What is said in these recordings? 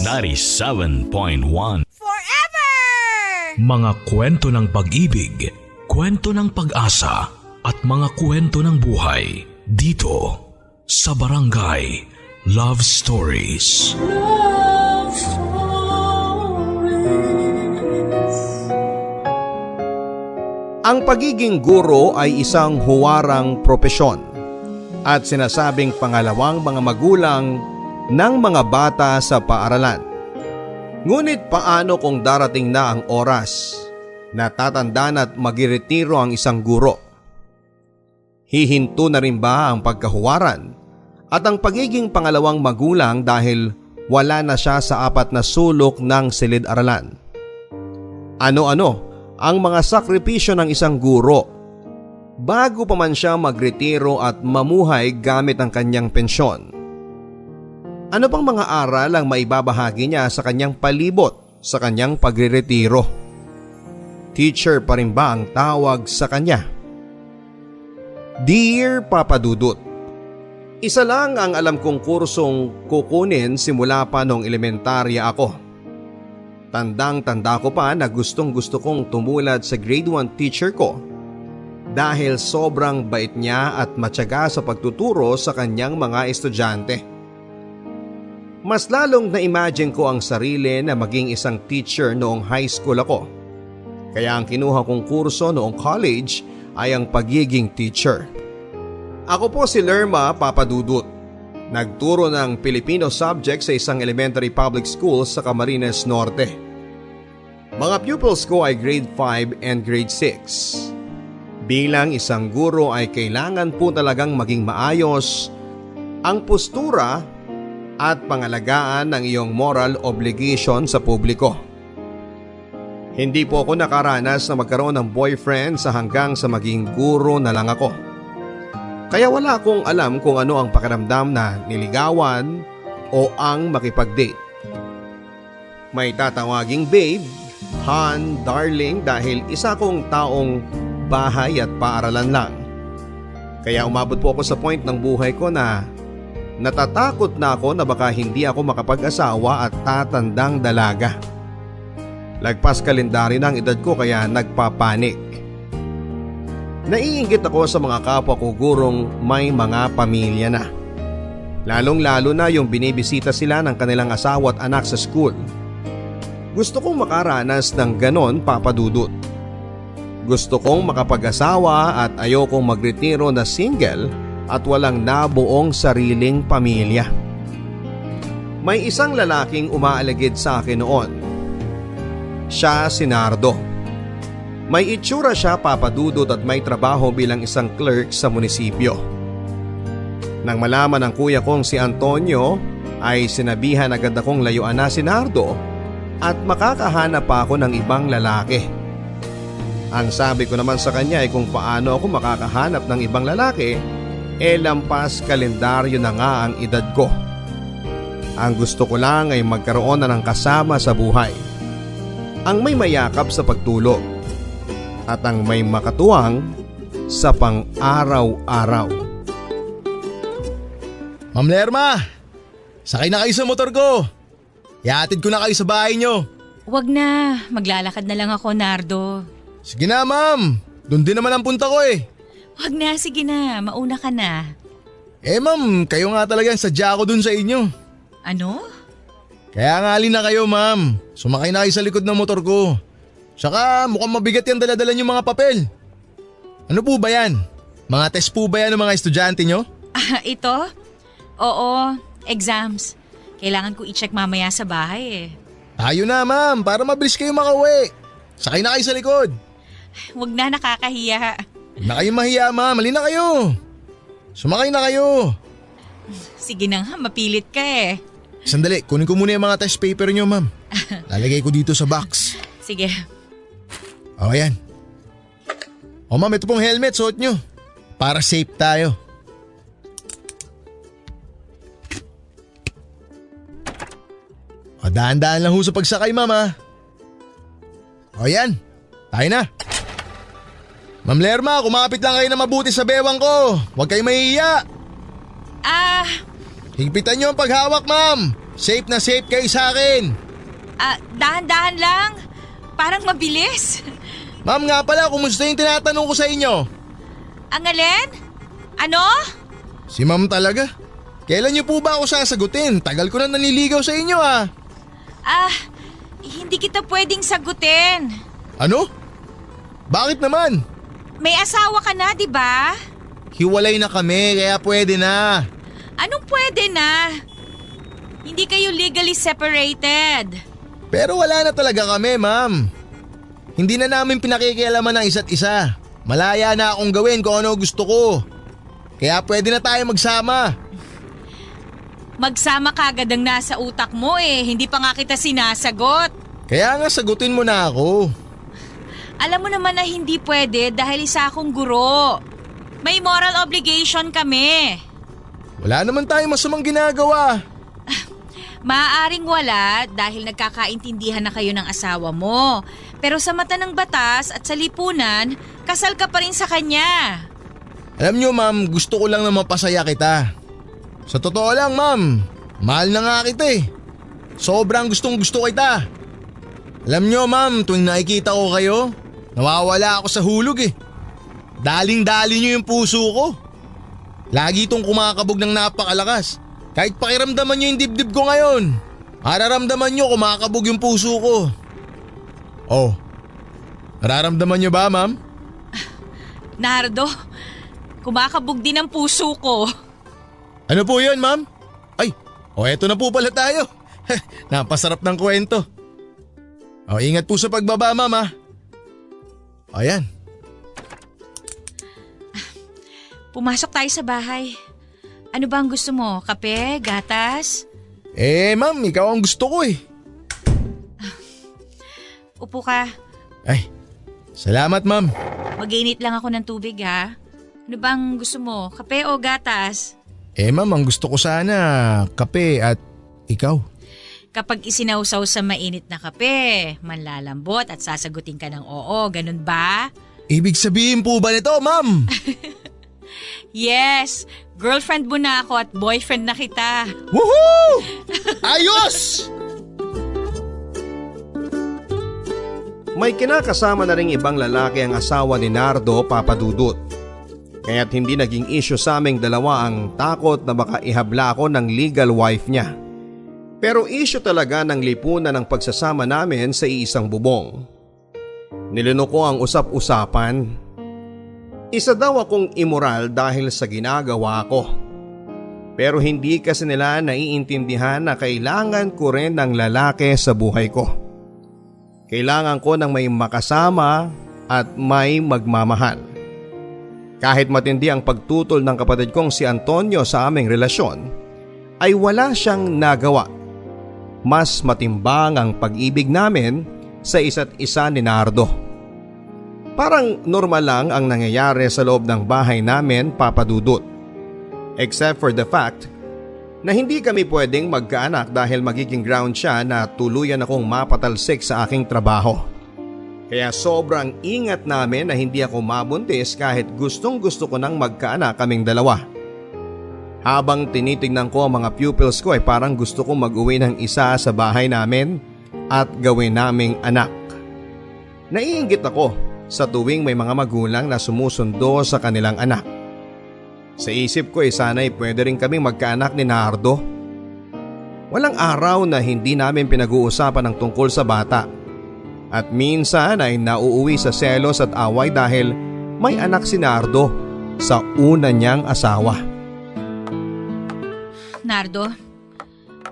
97.1. Forever! Mga kwento ng pag-ibig, kwento ng pag-asa at mga kwento ng buhay dito sa Barangay Love Stories. Love Stories. Ang pagiging guro ay isang huwarang propesyon at sinasabing pangalawang mga magulang ng mga bata sa paaralan. Ngunit paano kung darating na ang oras na tatanda at magiretiro ang isang guro? Hihinto na rin ba ang pagkahuwaran at ang pagiging pangalawang magulang dahil wala na siya sa apat na sulok ng silid-aralan? Ano-ano ang mga sakripisyo ng isang guro bago pa man siya magretiro at mamuhay gamit ang kanyang pensyon? Ano pang mga aral ang maibabahagi niya sa kanyang palibot sa kanyang pagreretiro? Teacher pa rin ba ang tawag sa kanya? Dear Papa Dudut, isa lang ang alam kong kursong kukunin simula pa nung elementarya ako. Tandang-tanda ko pa na gustong-gusto kong tumulad sa grade 1 teacher ko dahil sobrang bait niya at matyaga sa pagtuturo sa kanyang mga estudyante. Mas lalong na-imagine ko ang sarili na maging isang teacher noong high school ako. Kaya ang kinuha kong kurso noong college ay ang pagiging teacher. Ako po si Lerma Papadudut. Nagturo ng Filipino subject sa isang elementary public school sa Camarines Norte. Mga pupils ko ay grade 5 and grade 6. Bilang isang guro ay kailangan po talagang maging maayos ang postura at pangalagaan ng iyong moral obligation sa publiko. Hindi po ako nakaranas na magkaroon ng boyfriend sa hanggang sa maging guro na lang ako. Kaya wala akong alam kung ano ang pakiramdam na niligawan o ang makipag-date. May tatawaging babe, Han, darling dahil isa kong taong bahay at paaralan lang. Kaya umabot po ako sa point ng buhay ko na natatakot na ako na baka hindi ako makapag-asawa at tatandang dalaga. Lagpas kalendaryo ng edad ko kaya nagpapanik. Naiinggit ako sa mga kapwa ko gurong may mga pamilya na. Lalong-lalo na yung binibisita sila ng kanilang asawa at anak sa school. Gusto kong makaranas ng ganon, Papa Dudut. Gusto kong makapag-asawa at ayokong magretiro na single at walang nabuong sariling pamilya. May isang lalaking umaaligid sa akin noon. Siya si Nardo. May itsura siya, Papa Dudut, at may trabaho bilang isang clerk sa munisipyo. Nang malaman ng kuya kong si Antonio ay sinabihan agad akong layuan na si Nardo at makakahanap pa ako ng ibang lalaki. Ang sabi ko naman sa kanya ay kung paano ako makakahanap ng ibang lalaki lampas kalendaryo na nga ang edad ko. Ang gusto ko lang ay magkaroon na ng kasama sa buhay. Ang may mayakap sa pagtulog at ang may makatuwang sa pang-araw-araw. Ma'am Lerma, sakay na kayo sa motor ko. Ihatid ko na kayo sa bahay nyo. Wag na, maglalakad na lang ako, Nardo. Sige na ma'am, doon din naman ang punta ko eh. Wag na, sige na, mauna ka na. Ma'am, kayo nga talaga ang sadya ko dun sa inyo. Ano? Kaya nga alin na kayo ma'am, sumakay na kayo sa likod ng motor ko. Saka mukhang mabigat yung daladala nyo mga papel. Ano po ba yan? Mga test po ba yan ng mga estudyante nyo? Ito? Oo, exams. Kailangan ko i-check mamaya sa bahay eh. Tayo na ma'am, para mabilis kayo makauwi. Sakay na kayo sa likod. Wag na, nakakahiya. Huwag na kayo mahiya ma'am, halina na kayo. Sumakay na kayo. Sige na nga, mapilit ka eh. Sandali, kunin ko muna yung mga test paper nyo ma'am. Lalagay ko dito sa box. Sige. O yan. O ma'am, ito pong helmet, suot nyo. Para safe tayo. O dahan-dahan lang ho sa pagsakay ma'am ha. O yan, tayo na. Ma'am Lerma, kumapit lang kayo na mabuti sa bewang ko. Huwag kayo mahihiya. Ah, Higpitan nyo ang paghawak ma'am. safe na safe kayo sa akin. Dahan-dahan lang. Parang mabilis. Ma'am nga pala, kumusta yung tinatanong ko sa inyo? Ang alin? Ano? Si ma'am talaga. Kailan niyo po ba ako sasagutin? Tagal ko na naniligaw sa inyo ah. Hindi kita pwedeng sagutin. Ano? Bakit naman? May asawa ka na, di ba? Hiwalay na kami kaya pwede na. Anong pwede na? Hindi kayo legally separated. Pero wala na talaga kami, ma'am. Hindi na namin pinakikialaman ng isa't isa. Malaya na akong gawin kung ano gusto ko. Kaya pwede na tayo magsama. Magsama ka agad ang nasa utak mo eh. Hindi pa nga kita sinasagot. Kaya nga sagutin mo na ako. Alam mo naman na hindi pwede dahil isa akong guro. May moral obligation kami. Wala naman tayong masamang ginagawa. Maaaring wala dahil nagkakaintindihan na kayo ng asawa mo. Pero sa mata ng batas at sa lipunan, kasal ka pa rin sa kanya. Alam nyo ma'am, gusto ko lang na mapasaya kita. Sa totoo lang ma'am, mahal na nga kita eh. Sobrang gustong gusto kita. Alam nyo ma'am, tuwing nakikita ko kayo, nawawala ako sa hulog eh. Daling-dali nyo yung puso ko. Lagi itong kumakabog ng napakalakas. Kahit pakiramdaman nyo yung dibdib ko ngayon, mararamdaman nyo kumakabog yung puso ko. Oh, nararamdaman nyo ba ma'am? Nardo, kumakabog din ang puso ko. Ano po yun ma'am? Ay, eto na po pala tayo. Napasarap ng kwento. Ingat po sa pagbaba ma'am ha. Ayan. Pumasok tayo sa bahay. Ano ba ang gusto mo? Kape? Gatas? Ma'am, ikaw ang gusto ko eh. Upo ka. Ay, salamat ma'am. Mag-init lang ako ng tubig ha. Ano bang gusto mo? Kape o gatas? Ma'am, ang gusto ko sana kape at ikaw. Kapag isinausaw sa mainit na kape, manlalambot at sasagutin ka ng oo, ganun ba? Ibig sabihin po ba nito ma'am? Yes! Girlfriend mo na ako at boyfriend na kita. Woohoo! Ayos! May kinakasama na ring ibang lalaki ang asawa ni Nardo, Papa Dudut. Kaya't hindi naging issue sa aming dalawa ang takot na baka ihabla ako ng legal wife niya. Pero issue talaga ng lipunan ng pagsasama namin sa iisang bubong. Nilino ko ang usap-usapan. Isa daw akong immoral dahil sa ginagawa ko. Pero hindi kasi nila naiintindihan na kailangan ko rin ng lalaki sa buhay ko. Kailangan ko ng may makasama at may magmamahal. Kahit matindi ang pagtutol ng kapatid kong si Antonio sa aming relasyon, ay wala siyang nagawa. Mas matimbang ang pag-ibig namin sa isa't isa ni Nardo. Parang normal lang ang nangyayari sa loob ng bahay namin, Papa Dudut. Except for the fact na hindi kami pwedeng magkaanak dahil magiging ground siya na tuluyan akong mapatalsik sa aking trabaho. Kaya sobrang ingat namin na hindi ako mabuntis kahit gustong gusto ko nang magkaanak kaming dalawa. Habang tinitignan ko ang mga pupils ko ay parang gusto kong mag-uwi ng isa sa bahay namin at gawin naming anak. Naiinggit ako sa tuwing may mga magulang na sumusundo sa kanilang anak. Sa isip ko ay sana'y pwede rin kaming magkaanak ni Nardo. Walang araw na hindi namin pinag-uusapan ng tungkol sa bata. At minsan ay nauuwi sa selos at away dahil may anak si Nardo sa una niyang asawa. Nardo,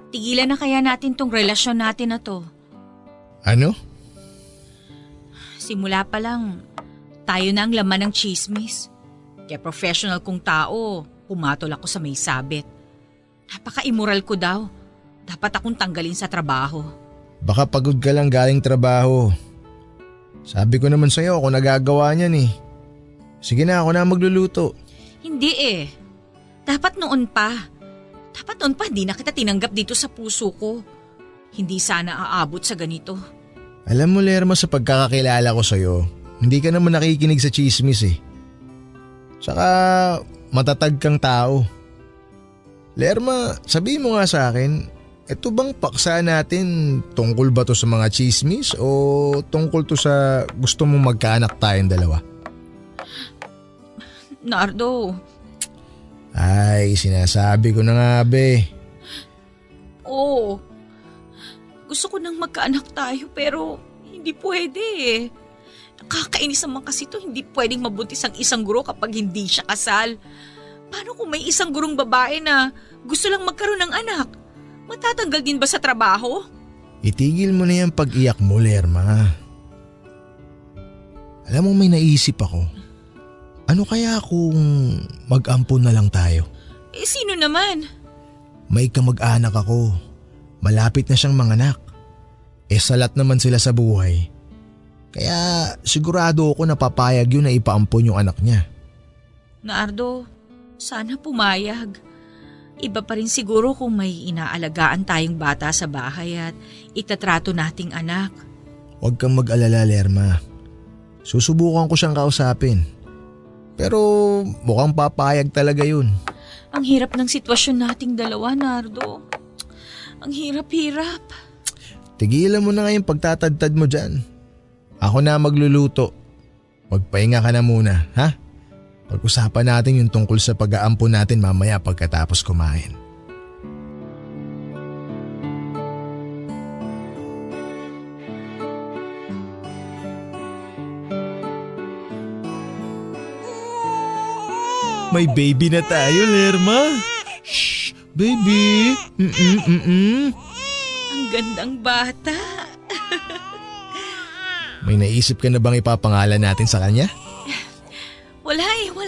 tigilan na kaya natin tong relasyon natin na to. Ano? Simula pa lang, tayo na ang laman ng chismis. Kaya professional kong tao, pumatol ako sa may sabit. Napaka-immoral ko daw. Dapat akong tanggalin sa trabaho. Baka pagod ka lang galing trabaho. Sabi ko naman sa'yo ako nagagawa niyan eh. Sige na, ako na magluluto. Hindi eh. Dapat noon pa. Di na kita tinanggap dito sa puso ko. Hindi sana aabot sa ganito. Alam mo Lerma, sa pagkakakilala ko sa'yo, hindi ka naman nakikinig sa chismis eh. Tsaka matatag kang tao. Lerma, sabihin mo nga sa akin, Ito bang paksa natin tungkol ba to sa mga chismis o tungkol to sa gusto mong magkaanak tayong dalawa? Nardo, Ay, sinasabi ko na nga be. oo. Gusto ko nang magkaanak tayo pero hindi pwede eh. Nakakainis naman kasi to, hindi pwedeng mabuntis ang isang guro kapag hindi siya kasal. Paano kung may isang gurong babae na gusto lang magkaroon ng anak? Matatanggal din ba sa trabaho? Itigil mo na yung pag-iyak mo, Lerma. Alam mo, may naisip ako. Ano kaya kung mag-ampon na lang tayo? Eh sino naman? May kamag-anak ako. Malapit na siyang manganak. Salat naman sila sa buhay. Kaya sigurado ako na papayag yun na ipaampon yung anak niya. Nardo, sana pumayag. Iba pa rin siguro kung may inaalagaan tayong bata sa bahay at itatrato nating anak. Huwag kang mag-alala, Lerma. Susubukan ko siyang kausapin. Pero mukhang papayag talaga yun. Ang hirap ng sitwasyon nating dalawa, Nardo. Ang hirap-hirap. Tigilan mo na nga yung pagtatadtad mo dyan. Ako na magluluto. Magpahinga ka na muna, ha? Pag-usapan natin yung tungkol sa pag-aampon natin mamaya pagkatapos kumain. May baby na tayo, Lerma. Shh, baby. Ang gandang bata. May naisip ka na bang ipapangalan natin sa kanya? Wala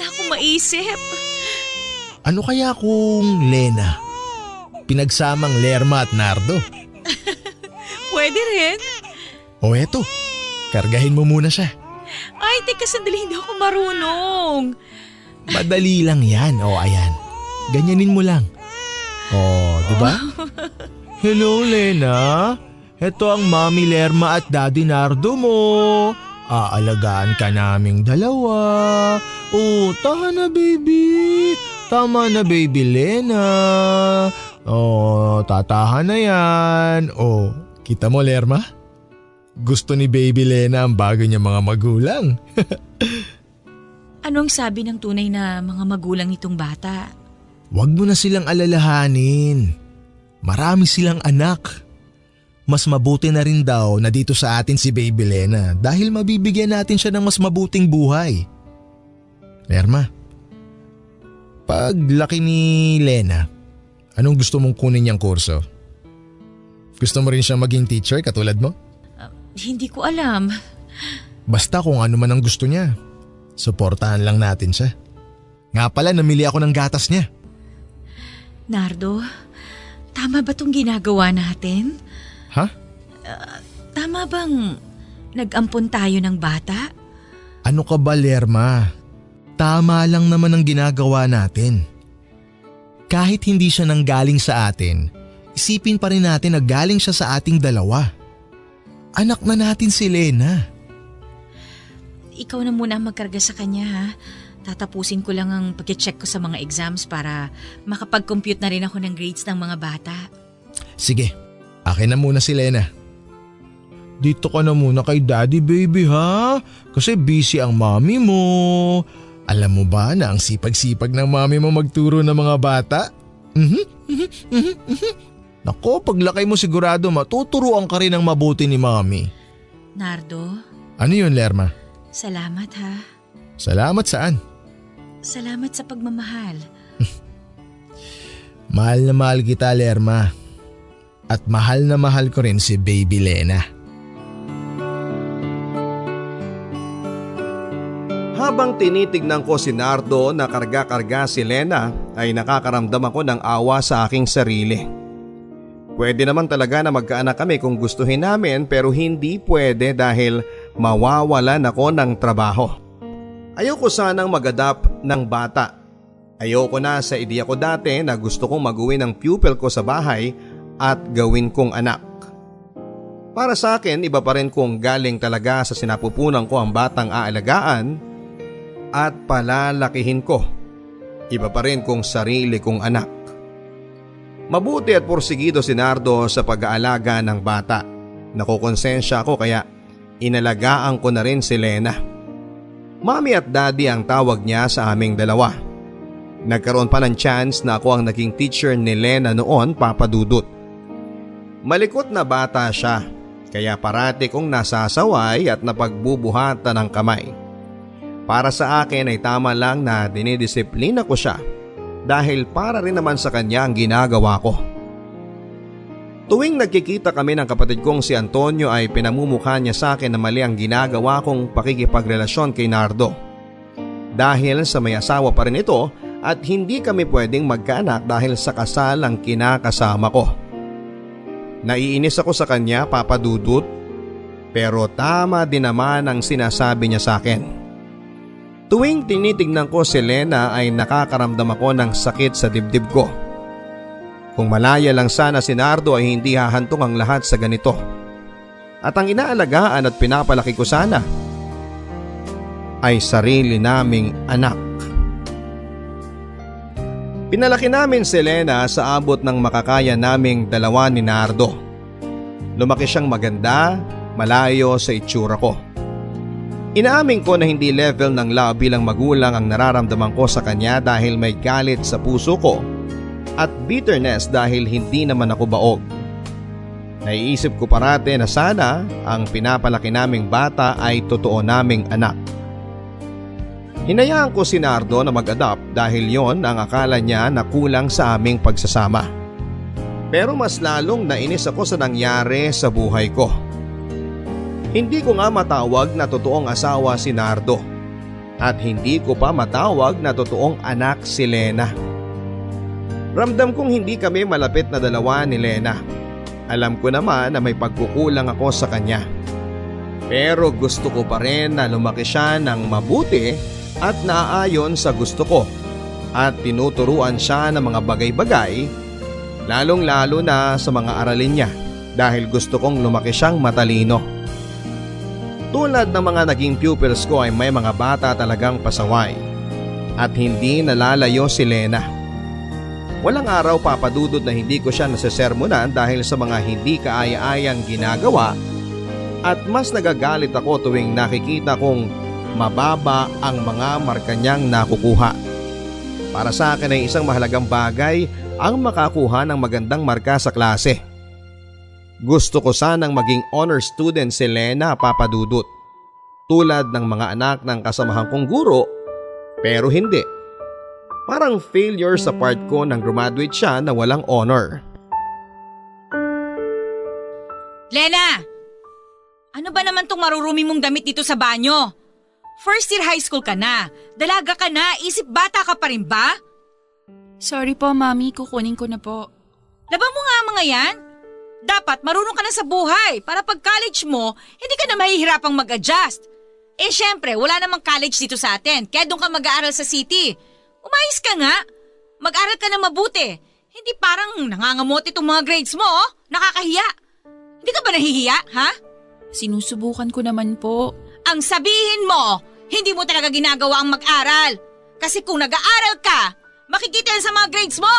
akong maisip. Ano kaya kung Lena? Pinagsamang Lerma at Nardo. Pwede rin. O eto, kargahin mo muna siya. Ay, teka sandali, hindi ako marunong. Madali lang yan. O ayan, ganyanin mo lang. O, di ba? Hello, Lena. Ito ang Mami Lerma at Daddy Nardo mo. Aalagaan ka naming dalawa. Oh, tama na baby. Tama na baby Lena. Oh, tatahan na yan. Oh, kita mo Lerma? Gusto ni baby Lena ang bago niya mga magulang. Anong sabi ng tunay na mga magulang nitong bata? Huwag mo na silang alalahanin. Marami silang anak. Mas mabuti na rin daw na dito sa atin si Baby Lena dahil mabibigyan natin siya ng mas mabuting buhay. Lerma, pag laki ni Lena, anong gusto mong kunin niyang kurso? Gusto mo rin siyang maging teacher katulad mo? Hindi ko alam. Basta kung ano man ang gusto niya, suportahan lang natin siya. Nga pala, namili ako ng gatas niya. Nardo, tama ba tong ginagawa natin? Ha? Tama bang nag-ampon tayo ng bata? Ano ka ba, Lerma? Tama lang naman ang ginagawa natin. Kahit hindi siya nanggaling sa atin, isipin pa rin natin na galing siya sa ating dalawa. Anak na natin si Lena. Ikaw na muna ang magkarga sa kanya ha. Tatapusin ko lang ang pag-check ko sa mga exams para makapag-compute na rin ako ng grades ng mga bata. Sige, akin na muna si Lena. Dito ka na muna kay Daddy baby ha, kasi busy ang mami mo. Alam mo ba na ang sipag-sipag ng mami mo magturo ng mga bata? Nako, paglaki mo sigurado matuturuan ka rin ng mabuti ni mami. Nardo, Ano yun, Lerma? salamat ha. Salamat saan? Salamat sa pagmamahal. Mahal na mahal kita, Lerma. At mahal na mahal ko rin si Baby Lena. Habang tinitignan ko si Nardo na karga-karga si Lena ay nakakaramdam ako ng awa sa aking sarili. Pwede naman talaga na magkaanak kami kung gustuhin namin pero hindi pwede dahil mawawalan ako ng trabaho. Ayoko sanang mag-adapt ng bata. Ayoko na sa ideya ko dati na gusto kong mag-uwi ng pupil ko sa bahay at gawin kong anak. Para sa akin, iba pa rin kung galing talaga sa sinapupunan ko ang batang aalagaan at palalakihin ko. Iba pa rin kung sarili kong anak. Mabuti at porsigido si Nardo sa pag-aalaga ng bata. Nakukonsensya ako kaya inalagaan ko na rin si Lena. Mami at daddy ang tawag niya sa aming dalawa. Nagkaroon pa ng chance na ako ang naging teacher ni Lena noon, Papa Dudut. Malikot na bata siya, kaya parati kong nasasaway at napagbubuhatan ng kamay. Para sa akin ay tama lang na dinidisiplina ko siya dahil para rin naman sa kanya ang ginagawa ko. Tuwing nagkikita kami ng kapatid kong si Antonio ay pinamumukha niya sa akin na mali ang ginagawa kong pakikipagrelasyon kay Nardo. Dahil sa may asawa pa rin ito at hindi kami pwedeng magkaanak dahil sa kasal ang kinakasama ko. Naiinis ako sa kanya, Papa Dudut, pero tama din naman ang sinasabi niya sa akin. Tuwing tinitignan ko si Lena ay nakakaramdam ako ng sakit sa dibdib ko. Kung malaya lang sana si Nardo ay hindi hahantong ang lahat sa ganito. At ang inaalagaan at pinapalaki ko sana ay sarili naming anak. Pinalaki namin si Lena sa abot ng makakaya naming dalawa ni Nardo. Lumaki siyang maganda, malayo sa itsura ko. Inaamin ko na hindi level ng love bilang magulang ang nararamdaman ko sa kanya dahil may galit sa puso ko at bitterness dahil hindi naman ako baog. Naiisip ko parate na sana ang pinapalaki naming bata ay totoo naming anak. Hinayaan ko si Nardo na mag-adopt dahil yon ang akala niya na kulang sa aming pagsasama. Pero mas lalong nainis ako sa nangyari sa buhay ko. Hindi ko nga matawag na totoong asawa si Nardo at hindi ko pa matawag na totoong anak si Lena. Ramdam kong hindi kami malapit na dalawa ni Lena. Alam ko naman na may pagkukulang ako sa kanya. Pero gusto ko pa rin na lumaki siya ng mabuti at naaayon sa gusto ko at tinuturuan siya ng mga bagay-bagay, lalong-lalo na sa mga aralin niya dahil gusto kong lumaki siyang matalino. Tulad ng mga naging pupils ko ay may mga bata talagang pasaway at hindi nalalayo si Lena. Walang araw, Papa Dudut, na hindi ko siya nasesermonan dahil sa mga hindi kaaya-ayang ginagawa at mas nagagalit ako tuwing nakikita kong mababa ang mga marka niyang nakukuha. Para sa akin ay isang mahalagang bagay ang makakuha ng magandang marka sa klase. Gusto ko sanang maging honor student si Lena, Papa Dudut, tulad ng mga anak ng kasamahan kong guro, pero hindi. Parang failure sa part ko nang graduate siya na walang honor. Lena! Ano ba naman tong marurumi mong damit dito sa banyo? First year high school ka na, dalaga ka na, isip bata ka pa rin ba? Sorry po, Mami. Kukunin ko na po. Laban mo nga ang mga yan. Dapat marunong ka na sa buhay para pag college mo, hindi ka na mahihirapang mag-adjust. Eh syempre, wala namang college dito sa atin, kaya doon ka mag-aaral sa city. Umayos ka nga. Mag-aral ka na mabuti. Hindi parang nangangamot itong mga grades mo, oh. Nakakahiya. Hindi ka ba nahihiya, ha? Sinusubukan ko naman po. Ang sabihin mo, hindi mo talaga ginagawa ang mag-aral. Kasi kung nag-aaral ka, makikita yan sa mga grades mo.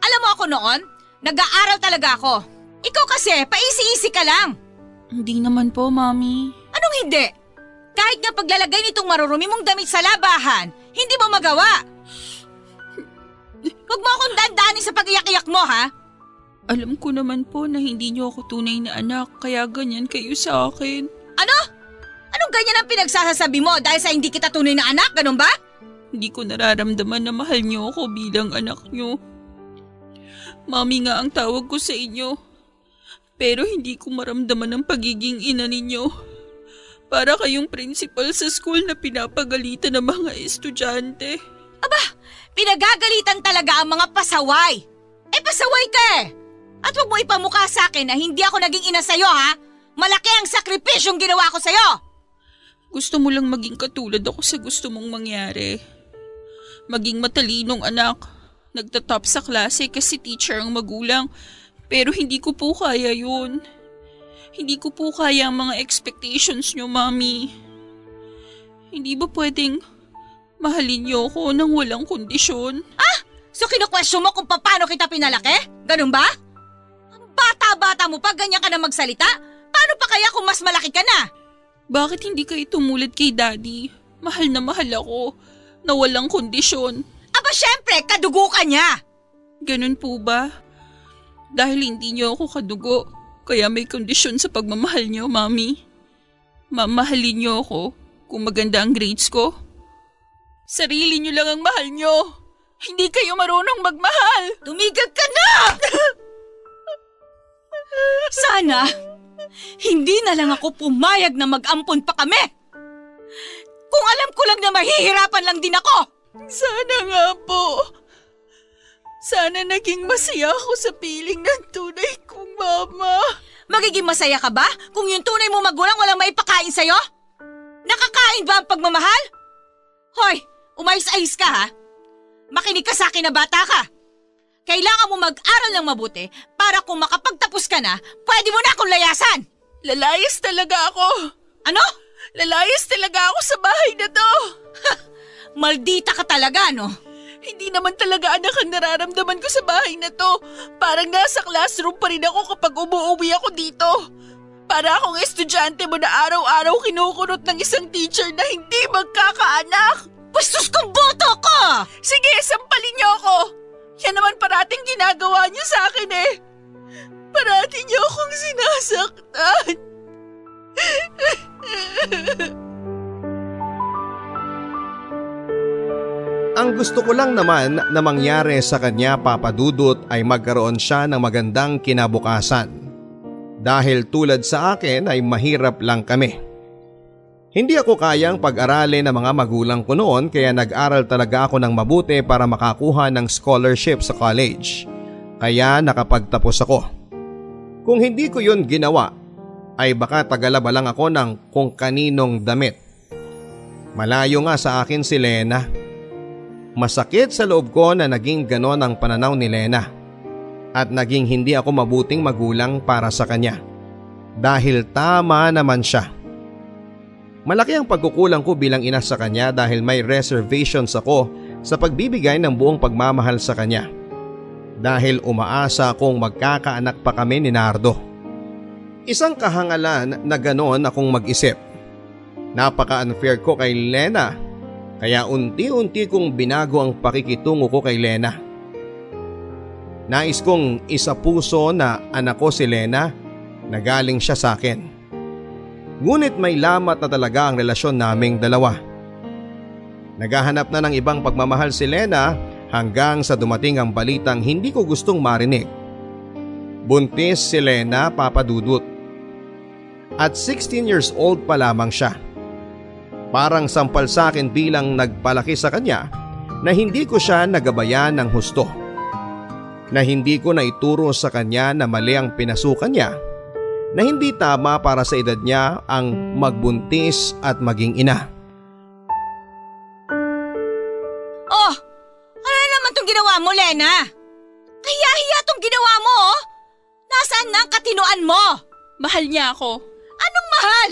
Alam mo ako noon, nag-aaral talaga ako. Ikaw kasi, paisi-isi ka lang. Hindi naman po, Mami. Anong hindi? Kahit nga paglalagay nitong marurumi mong damit sa labahan, hindi mo magawa. Huwag mo akong dandanin sa pag-iyak-iyak mo, ha? Alam ko naman po na hindi niyo ako tunay na anak, kaya ganyan kayo sa akin. Ano? Anong ganyan ang pinagsasasabi mo dahil sa hindi kita tunay na anak, ganun ba? Hindi ko nararamdaman na mahal niyo ako bilang anak niyo. Mami nga ang tawag ko sa inyo. Pero hindi ko maramdaman ang pagiging ina ninyo. Para kayong principal sa school na pinapagalitan ng mga estudyante. Aba, pinagagalitan talaga ang mga pasaway. Eh pasaway ka eh. At huwag mo ipamukha sa akin na hindi ako naging ina sa'yo, ha? Malaki ang sakripisyong ginawa ko sa'yo. Gusto mo lang maging katulad ako sa gusto mong mangyari. Maging matalinong anak. Nagtatop sa klase kasi teacher ang magulang. Pero hindi ko po kaya yun. Hindi ko po kaya ang mga expectations nyo, Mami. Hindi ba pwedeng mahalin niyo ako nang walang kondisyon? Ah! So kinu-question mo kung paano kita pinalaki? Ganun ba? Ang bata-bata mo pa, ganyan ka na magsalita? Paano pa kaya kung mas malaki ka na? Bakit hindi kayo tumulad kay Daddy? Mahal na mahal ako, na walang kondisyon. Aba syempre, kadugo ka niya. Ganun po ba? Dahil hindi niyo ako kadugo, kaya may kondisyon sa pagmamahal niyo, Mami. Mamahalin niyo ako kung maganda ang grades ko. Sarili niyo lang ang mahal niyo. Hindi kayo marunong magmahal. Tumigil ka na! Sana, hindi na lang ako pumayag na mag-ampon pa kami. Kung alam ko lang na mahihirapan lang din ako. Sana nga po. Sana naging masaya ako sa piling ng tunay kong mama. Magiging masaya ka ba kung yung tunay mo magulang walang maipakain sa'yo? Nakakain ba ang pagmamahal? Hoy, umayos-ayos ka ha? Makinig ka sa akin na bata ka. Kailangan mo mag-aral ng mabuti para kung makapagtapos ka na, pwede mo na akong layasan. Lalayas talaga ako. Ano? Lalayas talaga ako sa bahay na to. Maldita ka talaga, no? Hindi naman talaga anak ang nararamdaman ko sa bahay na to. Parang nasa classroom pa rin ako kapag umuwi ako dito. Para akong estudyante mo na araw-araw kinukunot ng isang teacher na hindi magkakaanak. Bastos kong boto ko! Sige, sampalin niyo ako. Yan naman parating ginagawa niyo sa akin eh. Parating niyo akong sinasaktan. Ang gusto ko lang naman na mangyari sa kanya, Papa Dudut, ay magkaroon siya ng magandang kinabukasan. Dahil tulad sa akin ay mahirap lang kami. Hindi ako kayang pag-aralin ng mga magulang ko noon kaya nag-aral talaga ako ng mabuti para makakuha ng scholarship sa college. Kaya nakapagtapos ako. Kung hindi ko yun ginawa, ay baka tagalaba lang ako ng kung kaninong damit. Malayo nga sa akin si Lena. Masakit sa loob ko na naging ganon ang pananaw ni Lena. At naging hindi ako mabuting magulang para sa kanya. Dahil tama naman siya. Malaki ang pagkukulang ko bilang ina sa kanya dahil may reservations ako sa pagbibigay ng buong pagmamahal sa kanya. Dahil umaasa akong magkakaanak pa kami ni Nardo. Isang kahangalan na ganon akong mag-isip. Napaka-unfair ko kay Lena. Kaya unti-unti kong binago ang pakikitungo ko kay Lena. Nais kong isapuso na anak ko si Lena na galing siya sa akin. Ngunit may lamat na talaga ang relasyon naming dalawa. Naghahanap na ng ibang pagmamahal si Lena hanggang sa dumating ang balitang hindi ko gustong marinig. Buntis si Lena, Papa Dudut. At 16 years old pa lamang siya. Parang sampal sa akin bilang nagpalaki sa kanya na hindi ko siya nagabayan ng husto. Na hindi ko naituro sa kanya na mali ang pinasukan niya. Na hindi tama para sa edad niya ang magbuntis at maging ina. Oh! Ano naman tong ginawa mo, Lena? Kaya tong ginawa mo, oh! Nasaan na ang katinoan mo? Mahal niya ako. Anong mahal?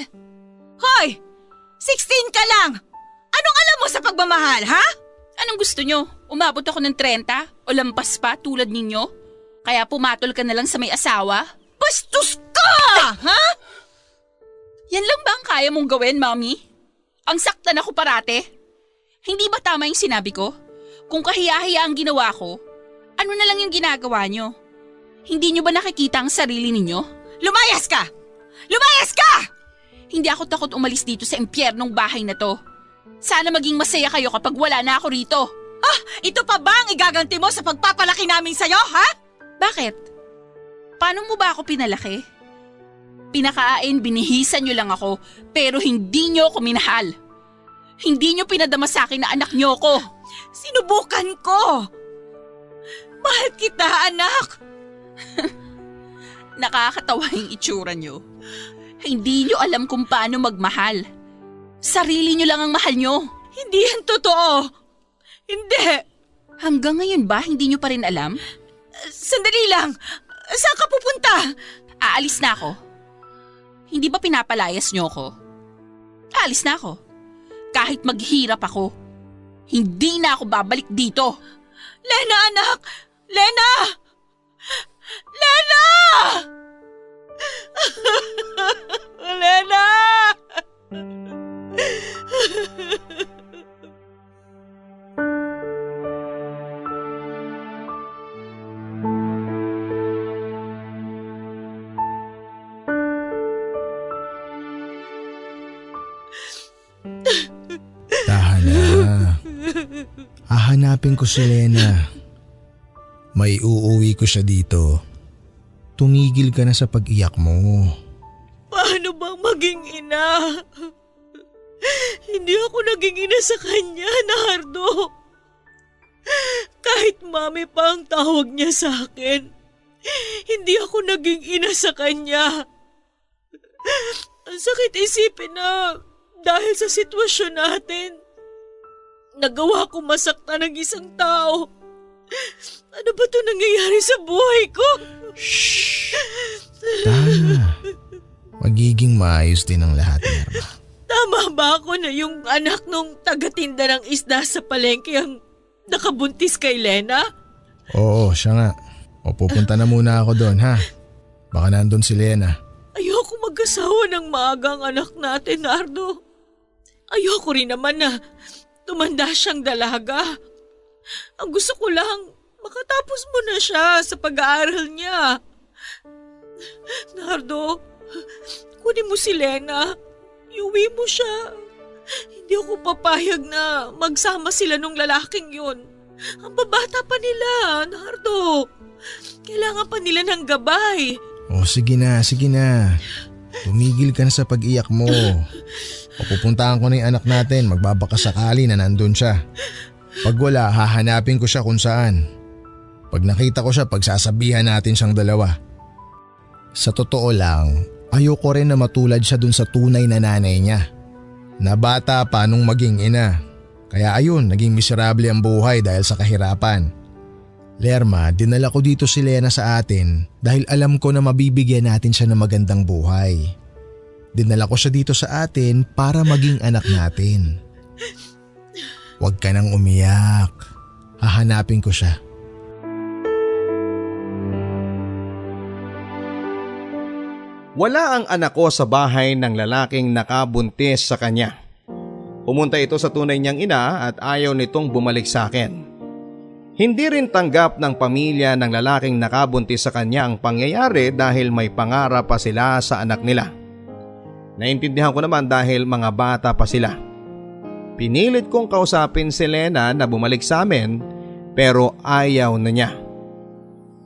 Hoy! 16 ka lang! Anong alam mo sa pagmamahal, ha? Anong gusto nyo? Umabot ako ng 30 o lampas pa tulad ninyo? Kaya pumatol ka na lang sa may asawa? Bastos ka! Ha? Yan lang ba ang kaya mong gawin, Mami? Ang saktan ako parate? Hindi ba tama yung sinabi ko? Kung kahiya-hiya ang ginawa ko, ano na lang yung ginagawa nyo? Hindi nyo ba nakikita ang sarili ninyo? Lumayas ka! Lumayas ka! Hindi ako takot umalis dito sa impyernong bahay na to. Sana maging masaya kayo kapag wala na ako rito. Ah, ito pa ba ang igaganti mo sa pagpapalaki namin sa'yo, ha? Bakit? Paano mo ba ako pinalaki? Pinakain, binihisan nyo lang ako, pero hindi nyo ako minahal. Hindi nyo pinadama sa akin na anak nyo ko. Sinubukan ko. Mahal kita, anak. Nakakatawa yung itsura nyo. Hindi nyo alam kung paano magmahal. Sarili nyo lang ang mahal nyo. Hindi yan totoo. Hindi. Hanggang ngayon ba hindi nyo pa rin alam? Sandali lang. Saan ka pupunta? Aalis na ako. Hindi ba pinapalayas nyo ako? Aalis na ako. Kahit maghirap ako, hindi na ako babalik dito. Lena, anak! Lena! Lena! Lena! Tahan na. Hahanapin ko si Lena. May uuwi ko siya dito. Tumigil ka na sa pag-iyak mo. Paano bang maging ina? Hindi ako naging ina sa kanya, Nardo. Kahit mami pa ang tawag niya sa akin, hindi ako naging ina sa kanya. Ang sakit isipin na dahil sa sitwasyon natin, nagawa ko masaktan ng isang tao. Ano ba ito nangyayari sa buhay ko? Shhh! Tama. Magiging maayos din ang lahat, Lerma. Tama ba ako na yung anak nung tagatinda ng isda sa palengke ang nakabuntis kay Lena? Oo, siya nga. O pupunta na muna ako doon, ha? Baka nandun si Lena. Ayoko mag-asawa ng maagang anak natin, Nardo. Ayoko rin naman na tumanda siyang dalaga. Ang gusto ko lang, makatapos mo na siya sa pag-aaral niya. Nardo, kunin mo si Lena. Iuwi mo siya. Hindi ako papayag na magsama sila nung lalaking yun. Ang babata pa nila, Nardo. Kailangan pa nila ng gabay. O sige na, sige na. Tumigil ka na sa pag-iyak mo. O pupuntahan ko na yung anak natin, magbabaka sakali na nandun siya. Pag wala, hahanapin ko siya kung saan. Pag nakita ko siya, pagsasabihan natin siyang dalawa. Sa totoo lang, ayoko rin na matulad siya dun sa tunay na nanay niya. Na bata pa nung maging ina. Kaya ayun, naging miserable ang buhay dahil sa kahirapan. Lerma, dinala ko dito si Lena sa atin dahil alam ko na mabibigyan natin siya ng magandang buhay. Dinala ko siya dito sa atin para maging anak natin. Huwag ka nang umiyak. Hahanapin ko siya. Wala ang anak ko sa bahay ng lalaking nakabuntis sa kanya. Pumunta ito sa tunay niyang ina at ayaw nitong bumalik sa akin. Hindi rin tanggap ng pamilya ng lalaking nakabuntis sa kanya ang pangyayari dahil may pangarap pa sila sa anak nila. Naintindihan ko naman dahil mga bata pa sila. Pinilit kong kausapin si Lena na bumalik sa amin pero ayaw na niya.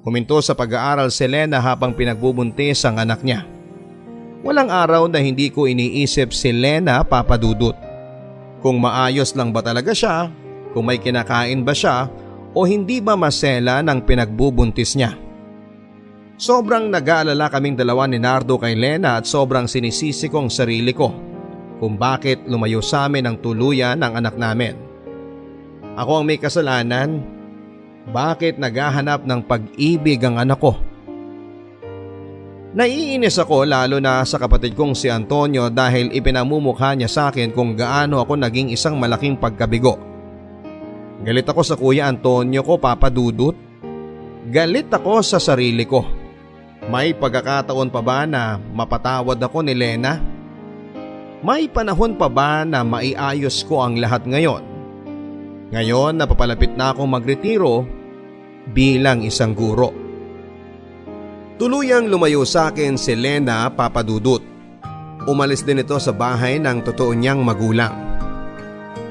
Huminto sa pag-aaral si Lena habang pinagbubuntis ang anak niya. Walang araw na hindi ko iniisip si Lena, Papa Dudut. Kung maayos lang ba talaga siya, kung may kinakain ba siya o hindi ba masela ng pinagbubuntis niya. Sobrang nag-aalala kaming dalawa ni Nardo kay Lena at sobrang sinisisi kong sarili ko kung bakit lumayo sa amin ang tuluyan ng anak namin. Ako ang may kasalanan. Bakit naghahanap ng pag-ibig ang anak ko? Naiinis ako lalo na sa kapatid kong si Antonio dahil ipinamumukha niya sa akin kung gaano ako naging isang malaking pagkabigo. Galit ako sa Kuya Antonio ko, Papa Dudut. Galit ako sa sarili ko. May pagkakataon pa ba na mapatawad ako ni Lena? May panahon pa ba na maiayos ko ang lahat ngayon? Ngayon napapalapit na akong magretiro bilang isang guro. Tuluyang lumayo sa akin si Lena, Papa Dudut. Umalis din ito sa bahay ng totoo niyang magulang.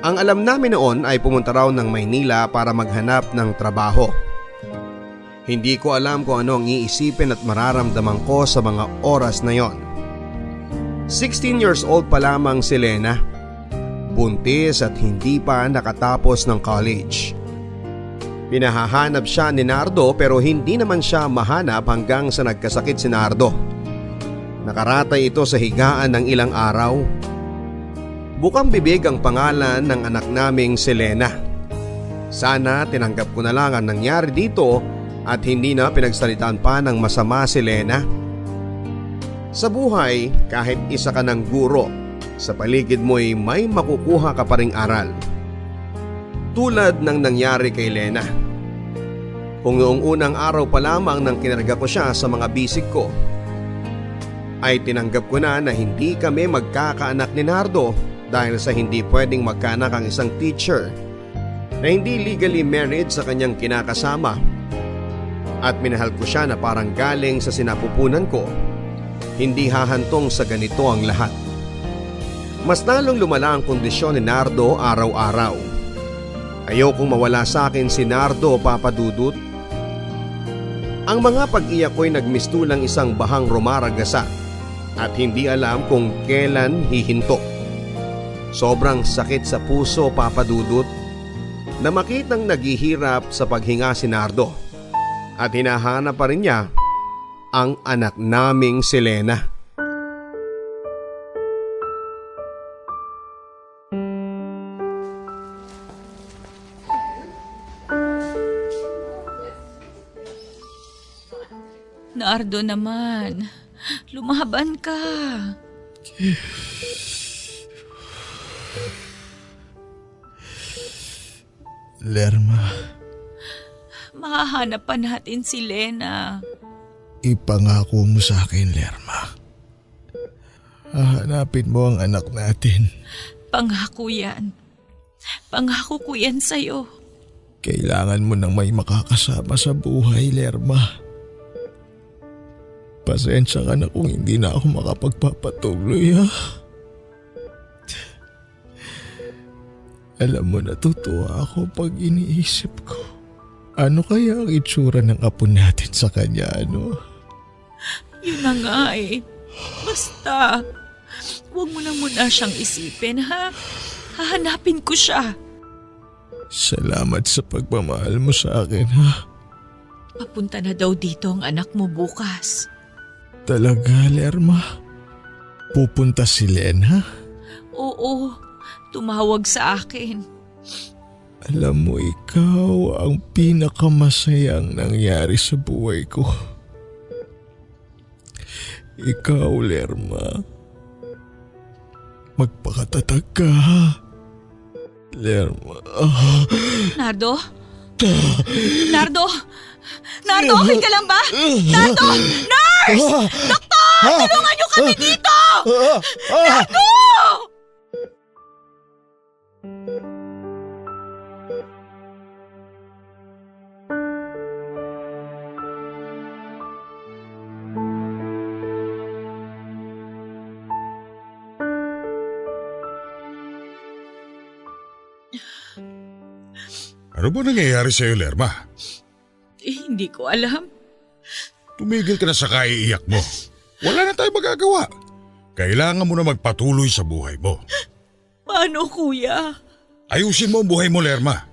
Ang alam namin noon ay pumunta raw ng Maynila para maghanap ng trabaho. Hindi ko alam kung ano ang iisipin at mararamdaman ko sa mga oras na yon. 16 years old pa lamang si Lena. Buntis at hindi pa nakatapos ng college. Pinahahanap siya ni Nardo pero hindi naman siya mahanap hanggang sa nagkasakit si Nardo. Nakaratay ito sa higaan ng ilang araw. Bukang bibig ang pangalan ng anak naming si Lena. Sana tinanggap ko na lang ang nangyari dito at hindi na pinagsalitaan pa ng masama si Lena. Sa buhay, kahit isa ka ng guro, sa paligid mo'y may makukuha ka pa ring aral. Tulad ng nangyari kay Lena. Kung noong unang araw pa lamang nang kinarga ko siya sa mga bisig ko, ay tinanggap ko na hindi kami magkakaanak ni Nardo dahil sa hindi pwedeng magkaanak ang isang teacher na hindi legally married sa kanyang kinakasama. At minahal ko siya na parang galing sa sinapupunan ko. Hindi hahantong sa ganito ang lahat. Mas lalong lumala ang kondisyon ni Nardo araw-araw. Ayokong mawala sa akin si Nardo, Papa Dudut. Ang mga pag-iyak ko'y nagmistulang isang bahang rumaragasa at hindi alam kung kailan hihinto. Sobrang sakit sa puso, Papa Dudut, na makitang naghihirap sa paghinga si Nardo at hinahanap pa rin niya ang anak naming si Lena. Nardo naman, lumaban ka. Lerma, Mahahanap pa natin si Lena. ipangako mo sa akin, Lerma. Hahanapin mo ang anak natin. Pangako yan. Pangako ko yan sa'yo. Kailangan mo nang may makakasama sa buhay, Lerma. Pasensya ka na kung hindi na ako makapagpapatuloy, ha? Alam mo, natutuwa ako pag iniisip ko. Ano kaya ang itsura ng apo natin sa kanya, ano? Yun na nga eh. Basta, huwag mo na muna siyang isipin, ha? Hahanapin ko siya. Salamat sa pagmamahal mo sa akin, ha? Papunta na daw dito ang anak mo bukas. Talaga, Lerma? Pupunta si Lena? Oo, tumawag sa akin. Alam mo, ikaw ang pinakamasayang nangyari sa buhay ko. Ikaw, Lerma. Magpakatatag ka, ha? Lerma. Nardo? Nardo? Nardo, okay ka lang ba? Nardo! Nurse! Doktor! Tulungan niyo kami dito! Nardo! Ano ba nangyayari sa'yo, Lerma? Hindi ko alam. Tumigil ka na sa kaiiyak mo. Wala na tayong magagawa. Kailangan mo na magpatuloy sa buhay mo. Paano, kuya? Ayusin mo ang buhay mo, Lerma.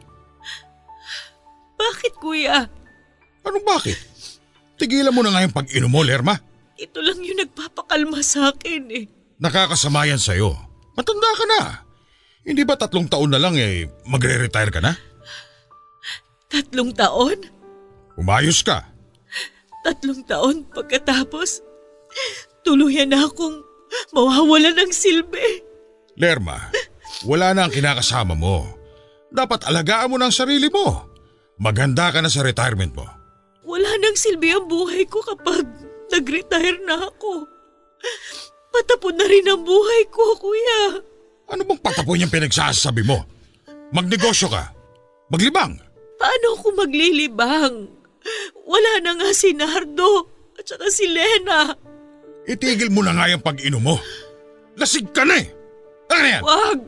Bakit, kuya? Anong bakit? Tigilan mo na nga yung pag-inom mo, Lerma. Ito lang yung nagpapakalma sa akin eh. Nakakasama yan sa'yo. Matanda ka na. Hindi ba 3 taon na lang magre-retire ka na? 3 taon? Umayos ka. 3 taon pagkatapos, tuluyan na akong mawawalan ng silbi. Lerma, wala na ang kinakasama mo. Dapat alagaan mo na ang sarili mo. Maganda ka na sa retirement mo. Wala nang silbi ang buhay ko kapag nag-retire na ako. Patapon na rin ang buhay ko, kuya. Ano bang patapon yung pinagsasabi mo? Magnegosyo ka. Maglibang. Paano ako maglilibang? Wala na nga si Nardo at saka si Lena. Itigil mo na nga yung pag-inom mo. Lasig ka na eh. Ano yan? Wag!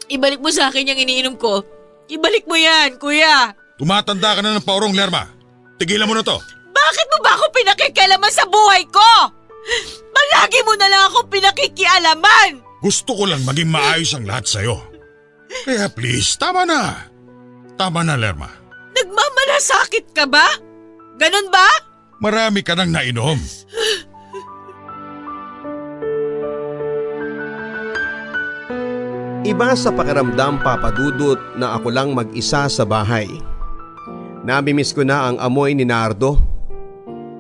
Ibalik mo sa akin yung iniinom ko. Ibalik mo yan, kuya. Tumatanda ka na ng paurong, Lerma. Tigilan mo na to. Bakit mo ba ako pinakikialaman sa buhay ko? Palagi mo na lang ako pinakikialaman! Gusto ko lang maging maayos ang lahat sa'yo. Kaya please, tama na. Tama na, Lerma. Nagmamalasakit ka ba? Ganon ba? Marami ka nang nainom. Iba sa pakiramdam, Papa Dudut, na ako lang mag-isa sa bahay. Namimiss ko na ang amoy ni Nardo.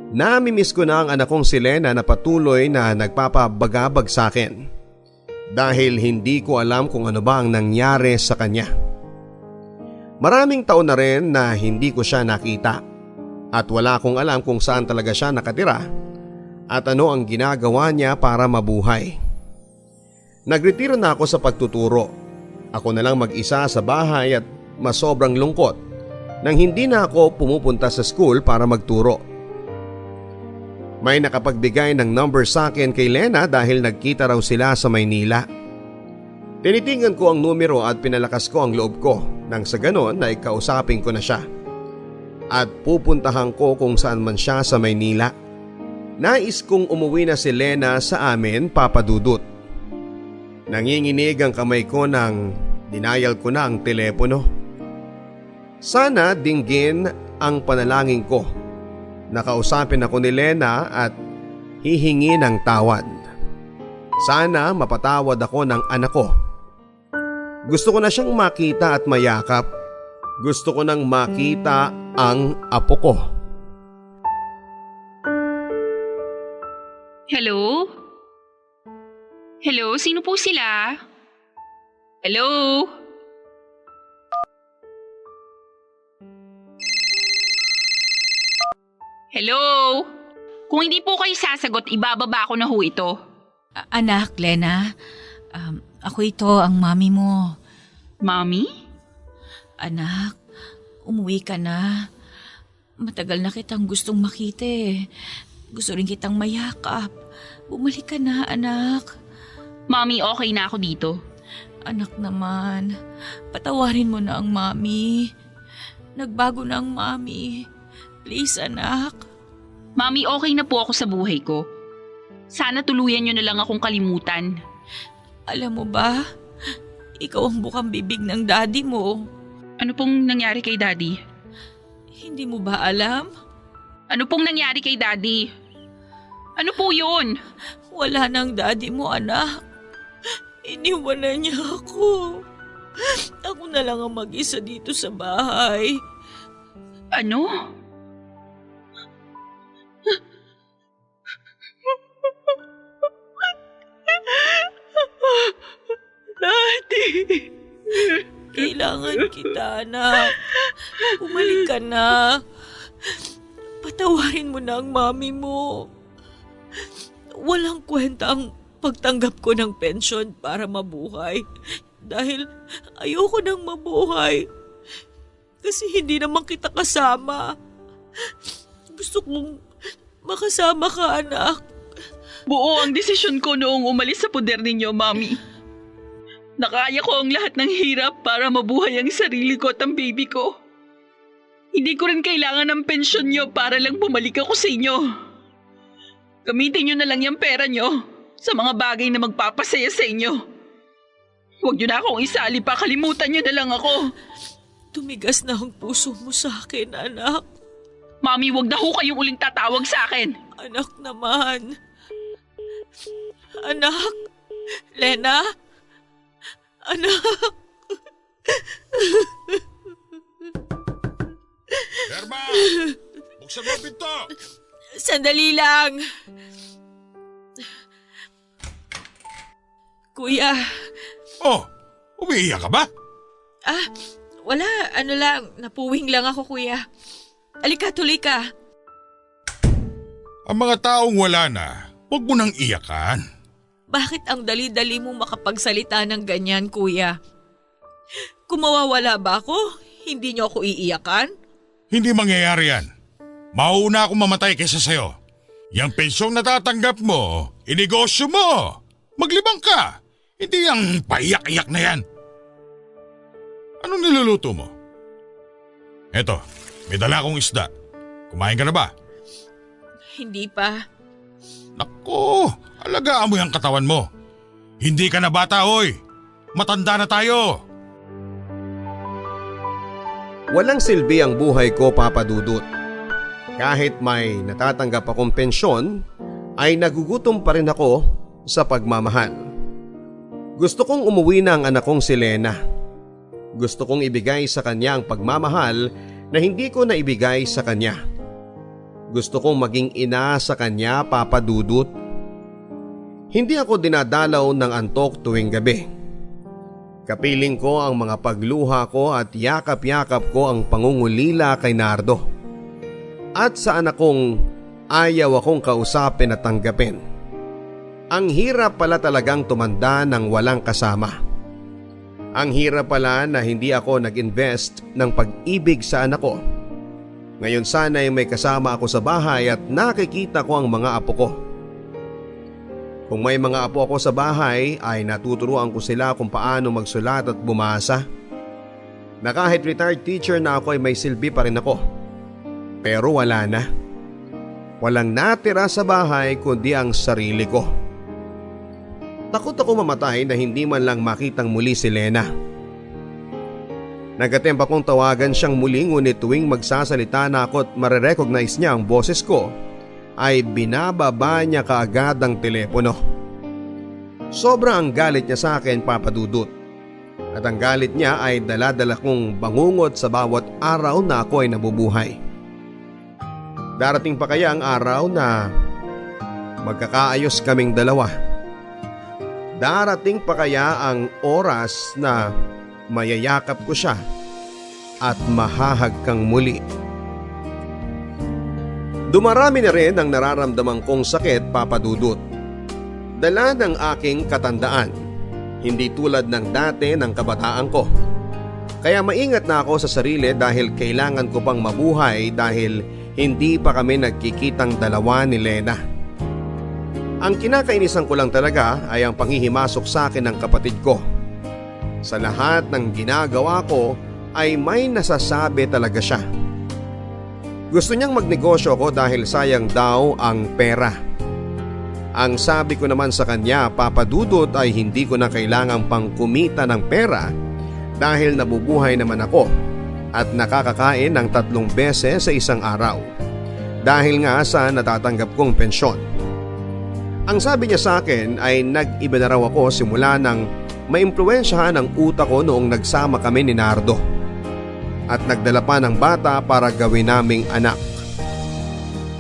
Namimiss ko na ang anak kong si Lena na patuloy na nagpapabagabag sa akin. Dahil hindi ko alam kung ano ba ang nangyari sa kanya. Maraming taon na rin na hindi ko siya nakita. At wala akong alam kung saan talaga siya nakatira at ano ang ginagawa niya para mabuhay. Nagretiro na ako sa pagtuturo. Ako na lang mag-isa sa bahay at mas sobrang lungkot nang hindi na ako pumupunta sa school para magturo. May nakapagbigay ng number sa akin kay Lena dahil nagkita raw sila sa Maynila. Tinitingnan ko ang numero at pinalakas ko ang loob ko nang sa ganon ay kausapin ko na siya. At pupuntahan ko kung saan man siya sa Maynila. Nais kong umuwi na si Lena sa amin, Papa Dudut. Nanginginig ang kamay ko nang dinayal ko na ang telepono. Sana dinggin ang panalangin ko. Nakausapin ako ni Lena at hihingi ng tawad. Sana mapatawad ako ng anak ko. Gusto ko na siyang makita at mayakap. Gusto ko nang makita ang apo ko. Hello? Hello? Sino po sila? Hello? Hello? Kung hindi po kayo sasagot, ibababa ko na ho ito. Anak, Lena, ako ito ang mami mo. Mami? Anak, umuwi ka na. Matagal na kitang gustong makita eh. Gusto rin kitang mayakap. Bumalik ka na, anak. Mami, okay na ako dito. Anak naman, patawarin mo na ang mami. Nagbago na ang mami. Please, anak. Mami, okay na po ako sa buhay ko. Sana tuluyan niyo na lang akong kalimutan. Alam mo ba, ikaw ang bukang bibig ng daddy mo. Ano pong nangyari kay Daddy? Hindi mo ba alam? Ano pong nangyari kay Daddy? Ano po yun? Wala nang daddy mo, anak. Iniwan na niya ako. Ako na lang ang mag-isa dito sa bahay. Ano? Daddy! Kailangan kita, anak. Bumalik ka na. Patawarin mo na ang mami mo. Walang kwenta ang pagtanggap ko ng pensyon para mabuhay. Dahil ayoko nang mabuhay. Kasi hindi naman kita kasama. Gusto kong makasama ka, anak. Buo ang desisyon ko noong umalis sa poder ninyo, Mami. Nakaya ko ang lahat ng hirap para mabuhay ang sarili ko at ang baby ko. Hindi ko rin kailangan ng pensyon nyo para lang bumalik ako sa inyo. Gamitin nyo na lang yung pera nyo sa mga bagay na magpapasaya sa inyo. Huwag nyo na akong isali pa, kalimutan nyo na lang ako. Tumigas na ang puso mo sa akin, anak. Mami, huwag na ho kayong uling tatawag sa akin. Anak naman. Anak? Lena? Anak? Erma! Buksan mo ang pinto! Sandali lang. Kuya. Oh, umiiyak ka ba? Wala. Ano lang. Napuwing lang ako, kuya. Alika, tuloy ka. Ang mga taong wala na, huwag mo nang iyakan. Bakit ang dali-dali mo makapagsalita ng ganyan, kuya? Kung mawawala ba ako, hindi niyo ako iiyakan? Hindi mangyayari yan. Mauna akong mamatay kaysa sa'yo. Yang pensyong natatanggap mo, inegosyo mo. Maglibang ka. Hindi yung paiyak-iyak na yan. Anong niluluto mo? Eto, may dala akong isda. Kumain ka na ba? Hindi pa. Naku, alagaan mo yung katawan mo. Hindi ka na bata, oy. Matanda na tayo. Walang silbi ang buhay ko, Papa Dudut. Kahit may natatanggap akong pensyon, ay nagugutom pa rin ako sa pagmamahal. Gusto kong umuwi na ang anak kong si Lena. Gusto kong ibigay sa kanya ang pagmamahal na hindi ko naibigay sa kanya. Gusto kong maging ina sa kanya, Papa Dudut. Hindi ako dinadalaw ng antok tuwing gabi. Kapiling ko ang mga pagluha ko at yakap-yakap ko ang pangungulila kay Nardo. At sa anak kong ayaw akong kausapin at tanggapin. Ang hirap pala talagang tumanda ng walang kasama. Ang hirap pala na hindi ako nag-invest ng pag-ibig sa anak ko. Ngayon sana'y may kasama ako sa bahay at nakikita ko ang mga apo ko. Kung may mga apo ako sa bahay ay natuturuan ko sila kung paano magsulat at bumasa. Na kahit retired teacher na ako ay may silbi pa rin ako. Pero wala na. Walang natira sa bahay kundi ang sarili ko. Takot ako mamatay na hindi man lang makitang muli si Lena. Nagatemp akong tawagan siyang muli ngunit tuwing magsasalita na ako at marerecognize niya ang boses ko ay binababa niya kaagad ang telepono. Sobra ang galit niya sa akin, Papa Dudut. At ang galit niya ay dala-dala kong bangungot sa bawat araw na ako ay nabubuhay. Darating pa kaya ang araw na magkakaayos kaming dalawa? Darating pa kaya ang oras na mayayakap ko siya at mahahagkang muli? Dumarami na rin ang nararamdaman kong sakit, Papa Dudut. Dala ng aking katandaan, hindi tulad ng dati ng kabataan ko. Kaya maingat na ako sa sarili dahil kailangan ko pang mabuhay dahil hindi pa kami nagkikitang dalawa ni Lena. Ang kinakainisan ko lang talaga ay ang panghihimasok sa akin ng kapatid ko. Sa lahat ng ginagawa ko ay may nasasabi talaga siya. Gusto niyang magnegosyo ko dahil sayang daw ang pera. Ang sabi ko naman sa kanya, Papa Dudut, ay hindi ko na kailangang pangkumita ng pera dahil nabubuhay naman ako at nakakakain ng 3 beses sa isang araw dahil nga sa natatanggap kong pensyon. Ang sabi niya sa akin ay nag-iba na raw ako simula nang maimpluwensyahan ang utak ko noong nagsama kami ni Nardo at nagdala pa ng bata para gawin naming anak.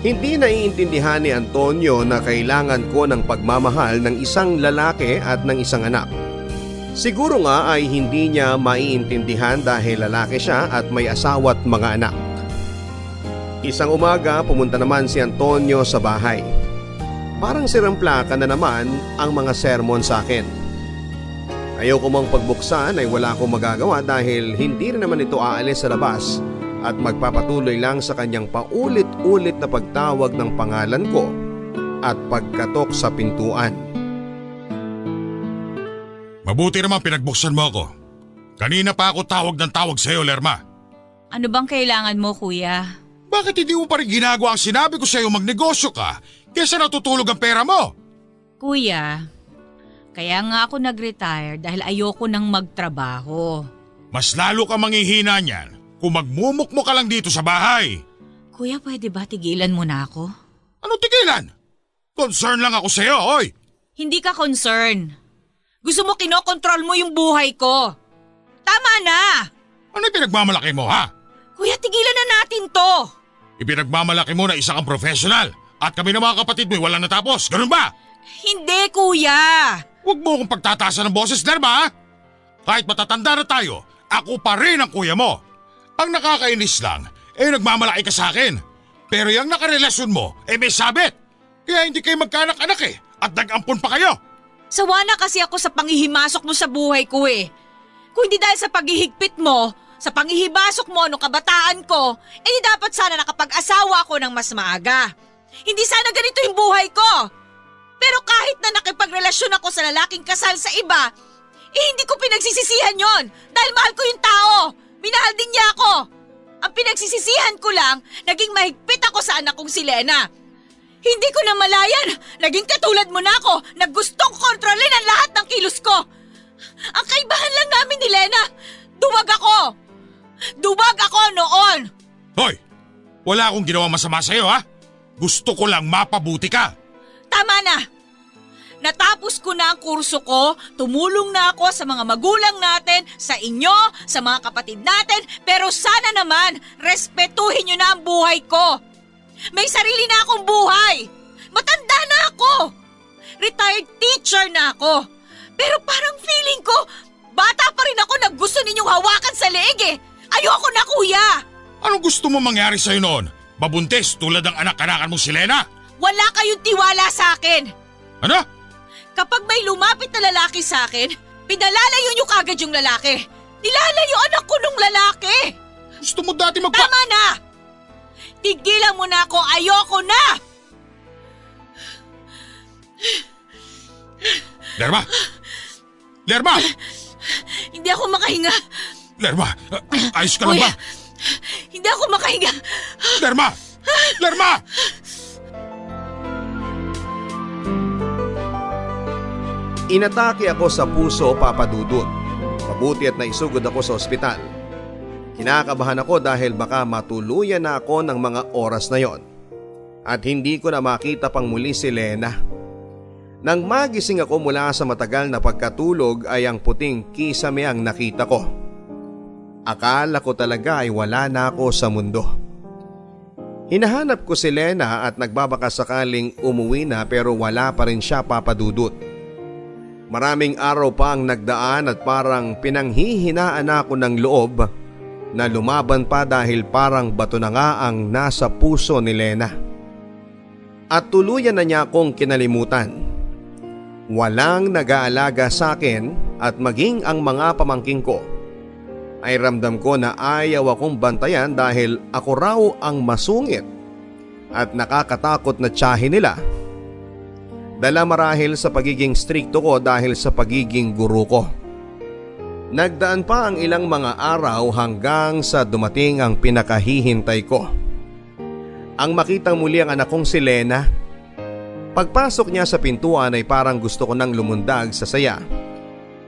Hindi naiintindihan ni Antonio na kailangan ko ng pagmamahal ng isang lalaki at ng isang anak. Siguro nga ay hindi niya maiintindihan dahil lalaki siya at may asawa at mga anak. Isang umaga pumunta naman si Antonio sa bahay. Parang siramplaka na naman ang mga sermon sa akin. Ayaw ko mang pagbuksan ay wala akong magagawa dahil hindi rin naman ito aalis sa labas at magpapatuloy lang sa kanyang paulit-ulit na pagtawag ng pangalan ko at pagkatok sa pintuan. Mabuti naman pinagbuksan mo ako. Kanina pa ako tawag ng tawag sa iyo, Lerma. Ano bang kailangan mo, kuya? Bakit hindi mo pa rin ginagawa ang sinabi ko sa iyo magnegosyo ka kaysa natutulog ang pera mo? Kuya, kaya nga ako nag-retire dahil ayoko nang magtrabaho. Mas lalo ka manghihina niyan kung magmumukmo ka lang dito sa bahay. Kuya, pwede ba tigilan mo na ako? Ano tigilan? Concern lang ako sa iyo, oy! Hindi ka concern. Gusto mo kinokontrol mo yung buhay ko. Tama na! Ano pinagmamalaki mo, ha? Kuya, tigilan na natin to! Ipinagmamalaki mo na isa kang professional at kami ng mga kapatid mo walang natapos, ganun ba? Hindi, kuya! Huwag mo akong pagtatasan ng boses, Lerma, ha? Kahit matatanda na tayo, ako pa rin ang kuya mo. Ang nakakainis lang, nagmamalaki ka sa akin. Pero yung nakarelasyon mo, may sabit. Kaya hindi kayo magkaanak-anak at nag-ampon pa kayo. Sawa na kasi ako sa panghihimasok mo sa buhay ko Kung hindi dahil sa paghihigpit mo, sa panghihibasok mo nung kabataan ko, di dapat sana nakapag-asawa ako ng mas maaga. Hindi sana ganito yung buhay ko. Pero kahit na nakipagrelasyon ako sa lalaking kasal sa iba, hindi ko pinagsisisihan yon dahil mahal ko yung tao. Minahal din niya ako. Ang pinagsisisihan ko lang, naging mahigpit ako sa anak kong si Lena. Hindi ko na malayan, naging katulad mo na ako na gustong kontrolin ang lahat ng kilos ko. Ang kaibahan lang namin ni Lena, duwag ako. Duwag ako noon. Hoy, wala akong ginawa masama sa'yo, ha? Gusto ko lang mapabuti ka. Tama na. Natapos ko na ang kurso ko, tumulong na ako sa mga magulang natin, sa inyo, sa mga kapatid natin, pero sana naman, respetuhin nyo na ang buhay ko. May sarili na akong buhay. Matanda na ako. Retired teacher na ako. Pero parang feeling ko, bata pa rin ako na gusto ninyong hawakan sa leeg Ayoko na, kuya. Anong gusto mo mangyari sa'yo noon? Mabuntis tulad ng anak-anakan mo si Lena? Wala kayong tiwala sa akin! Ano? Kapag may lumapit na lalaki sa akin, pinalalayo niyo kagad yung lalaki. Nilalayo anak ko nung lalaki! Gusto mo dati Tama na! Tigilan mo na ako! Ayoko na! Lerma! Lerma! Hindi ako makahinga! Lerma! Ayos ka lang Kuya, ba? hindi ako makahinga! Lerma! Lerma! Inatake ako sa puso, Papa Dudut. Mabuti at naisugod ako sa ospital. Kinakabahan ako dahil baka matuluyan na ako ng mga oras na yon. At hindi ko na makita pang muli si Lena. Nang magising ako mula sa matagal na pagkatulog ay ang puting kisame ang nakita ko. Akala ko talaga ay wala na ako sa mundo. Hinahanap ko si Lena at nagbabaka sakaling umuwi na pero wala pa rin siya, Papa Dudut. Maraming araw pa ang nagdaan at parang pinanghihinaan ako ng loob na lumaban pa dahil parang bato na nga ang nasa puso ni Lena. At tuluyan na niya akong kinalimutan. Walang nag-aalaga sa akin at maging ang mga pamangking ko ay ramdam ko na ayaw akong bantayan dahil ako raw ang masungit at nakakatakot na tiyahin nila. Dala marahil sa pagiging strikto ko dahil sa pagiging guro ko. Nagdaan pa ang ilang mga araw hanggang sa dumating ang pinakahihintay ko. Ang makitang muli ang anak kong si Lena. Pagpasok niya sa pintuan ay parang gusto ko nang lumundag sa saya.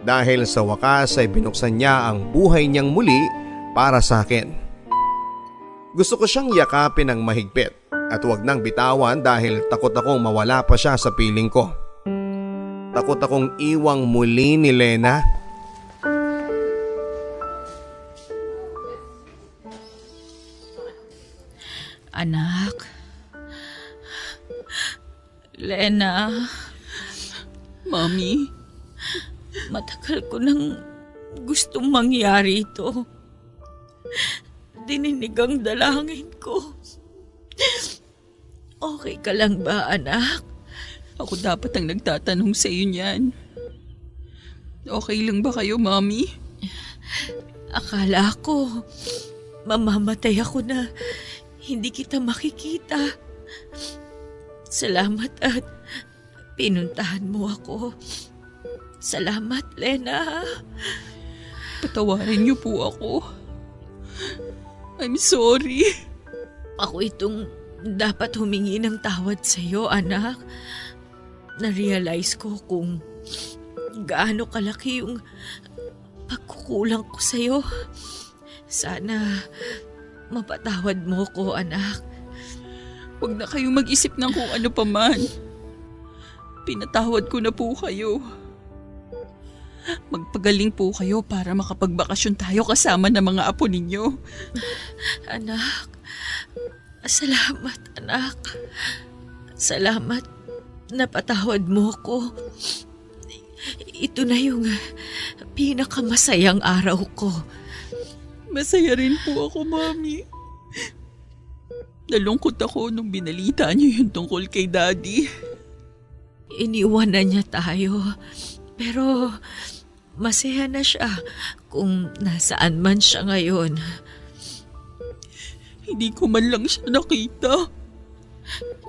Dahil sa wakas ay binuksan niya ang buhay niyang muli para sa akin. Gusto ko siyang yakapin ng mahigpit at huwag nang bitawan dahil takot akong mawala pa siya sa piling ko. Takot akong iwang muli ni Lena. Anak. Lena. Mami, Matagal ko nang gustong mangyari ito. Dininig ang dalangin ko. Okay ka lang ba, anak? ako dapat ang nagtatanong sa iyo niyan. Okay lang ba kayo, Mami? Akala ko, mamamatay ako na hindi kita makikita. Salamat at pinuntahan mo ako. Salamat, Lena. Patawarin niyo po ako. I'm sorry. Ako itong dapat humingi ng tawad sa iyo, anak. Na-realize ko kung gaano kalaki yung pagkukulang ko sa iyo. Sana mapatawad mo ko, anak. Huwag na kayo mag-isip ng kung ano pa man. Pinatawad ko na po kayo. Magpagaling po kayo para makapagbakasyon tayo kasama ng mga apo ninyo. Anak, salamat, anak. Salamat, napatawad mo ko. Ito na yung pinakamasayang araw ko. Masaya rin po ako, Mami. Nalungkot ako nung binalita niyo yung tungkol kay Daddy. Iniwan na niya tayo. Pero masaya na siya kung nasaan man siya ngayon. Hindi ko man lang siya nakita.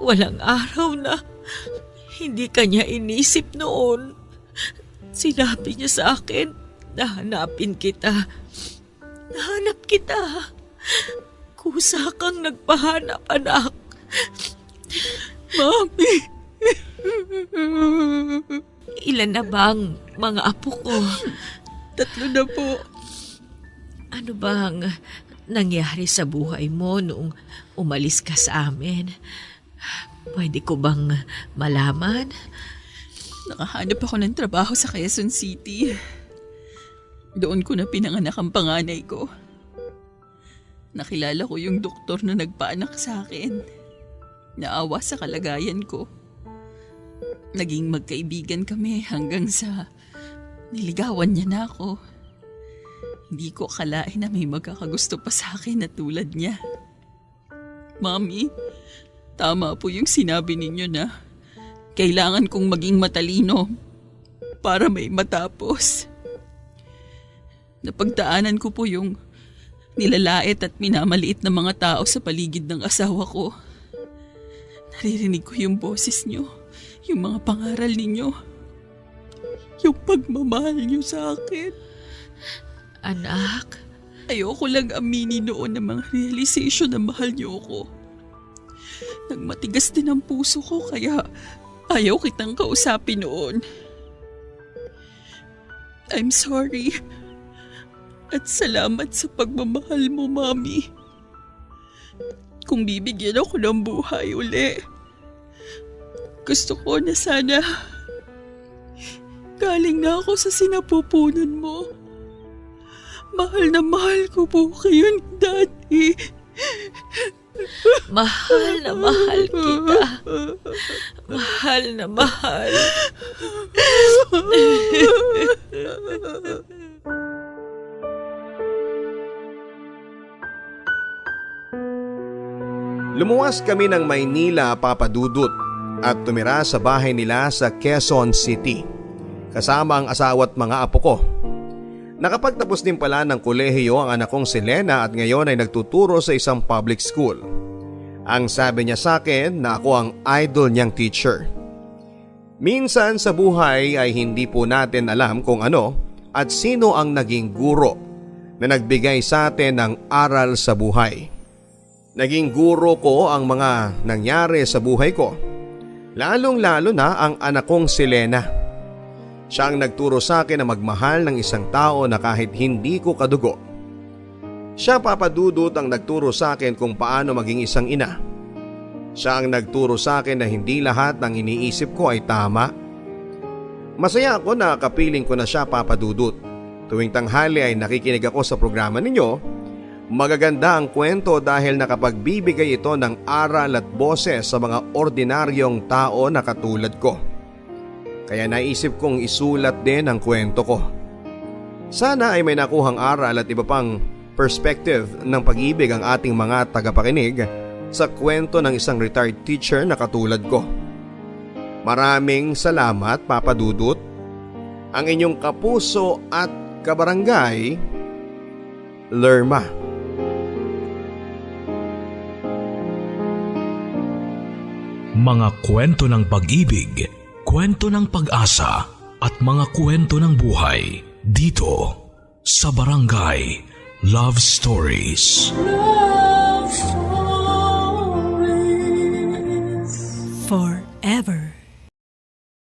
Walang araw na hindi kanya inisip noon. Sinabi niya sa akin na hanapin kita. Nahanap kita. Kusa kang nagpahanap, anak. Mami. Ilan na bang mga apo ko? 3 na po. Ano bang nangyari sa buhay mo noong umalis ka sa amin? Pwede ko bang malaman? Nakahanap ako ng trabaho sa Quezon City. Doon ko na pinanganak ang panganay ko. Nakilala ko yung doktor na nagpaanak sa akin. Naawa sa kalagayan ko. Naging magkaibigan kami hanggang sa niligawan niya na ako. Hindi ko akalain na may magkakagusto pa sa akin na tulad niya. Mami, tama po yung sinabi ninyo na kailangan kong maging matalino para may matapos. Napagdaanan ko po yung nilalait at minamaliit na mga tao sa paligid ng asawa ko. Naririnig ko yung boses nyo, yung mga pangaral ninyo, yung pagmamahal nyo sa akin. Anak, Ayoko lang aminin noon ng mga realization na mahal niyo ako. Nagmatigas din ang puso ko kaya ayaw kitang kausapin noon. I'm sorry. At salamat sa pagmamahal mo, Mami. Kung bibigyan ako ng buhay uli, gusto ko na sana galing na ako sa sinapupunan mo. Mahal na mahal ko po kayo ni Daddy. mahal na mahal kita. Mahal na mahal. Lumuwas kami ng Maynila, Papa Dudut, at tumira sa bahay nila sa Quezon City, kasama ang asawa at mga apo ko. Nakapagtapos din pala ng kolehiyo ang anak kong si Lena at ngayon ay nagtuturo sa isang public school. Ang sabi niya sa akin na ako ang idol niyang teacher. Minsan sa buhay ay hindi po natin alam kung ano at sino ang naging guro na nagbigay sa atin ng aral sa buhay. Naging guro ko ang mga nangyari sa buhay ko, lalong-lalo na ang anak kong si Lena. Siya ang nagturo sa akin na magmahal ng isang tao na kahit hindi ko kadugo. Siya, Papa Dudut, ang nagturo sa akin kung paano maging isang ina. Siya ang nagturo sa akin na hindi lahat ng iniisip ko ay tama. Masaya ako na kapiling ko na siya, Papa Dudut. Tuwing tanghali ay nakikinig ako sa programa ninyo. Magaganda ang kwento dahil nakapagbibigay ito ng aral at boses sa mga ordinaryong tao na katulad ko. Kaya naisip kong isulat din ang kwento ko. Sana ay may nakuhang aral at iba pang perspective ng pag-ibig ang ating mga tagapakinig sa kwento ng isang retired teacher na katulad ko. Maraming salamat, Papa Dudut. Ang inyong kapuso at kabarangay, Lerma. Mga kwento ng pag-ibig, kwento ng pag-asa at mga kwento ng buhay dito sa Barangay Love Stories. Love Stories. Forever.